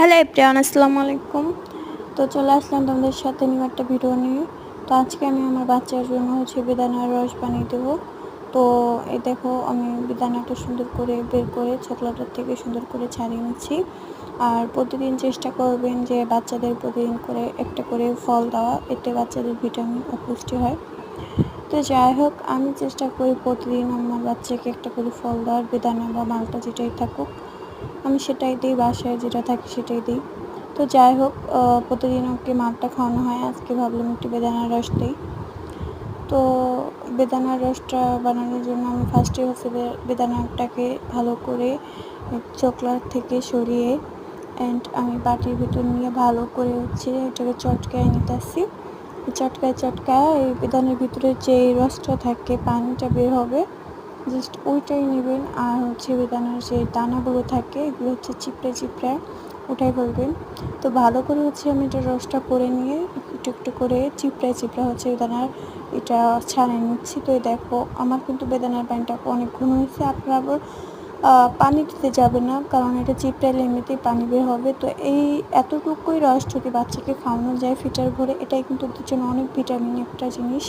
Hello everyone, আসসালামু আলাইকুম। তো চলে আসলাম তোমাদের সাথে নিউ একটা ভিডিও নিয়ে। তো আজকে আমি আমার বাচ্চার জন্য বেদানার রস বানিয়ে দেবো। তো এই দেখো, আমি বেদানাটা সুন্দর করে বের করে চকলেটের থেকে সুন্দর করে ছাড়িয়ে নিচ্ছি। আর প্রতিদিন চেষ্টা করবেন যে বাচ্চাদের প্রতিদিন করে একটা করে ফল দেওয়া, এতে বাচ্চাদের ভিটামিন ও পুষ্টি হয়। তো যাই হোক, আমি চেষ্টা করি প্রতিদিন আমার বাচ্চাকে একটা করে ফল দেওয়ার, বেদানা বা মালটা যেটাই থাকুক আমি সেটাই দিই, বাসায় যেটা থাকে সেটাই দিই। তো যাই হোক, প্রতিদিন ওকে মালটা খাওয়ানো হয়, আজকে ভাবলাম একটু বেদানার রস দিই। তো বেদানার রসটা বানানোর জন্য আমি ফার্স্টে বেদানাটাকে ভালো করে চকলার থেকে সরিয়ে আমি বাটির ভিতর নিয়ে ভালো করে এটাকে চটকায় নিতেছি। চটকায় এই বেদানার ভিতরে যে রসটা থাকে, পানিটা বের হবে, জাস্ট ওইটাই নেবেন। আর বেদানার যে দানাগুলো থাকে এগুলো চিপড়ে উঠাই ফেলবেন। তো ভালো করে আমি এটা রসটা করে নিয়ে একটু একটু করে চিপড়ে বেদানার এটা ছাড়িয়ে নিচ্ছি। তো দেখো, আমার কিন্তু বেদানার পানিটা অনেক ঘন হয়েছে। আপনারা আবার পানি দিতে যাবে না, কারণ এটা চিপড়াইলে এমনিতেই পানি বের হবে। তো এই এতটুকুই রস যদি বাচ্চাকে খাওয়ানো যায় ফিটার ভরে, এটাই কিন্তু ওদের জন্য অনেক ভিটামিন একটা জিনিস।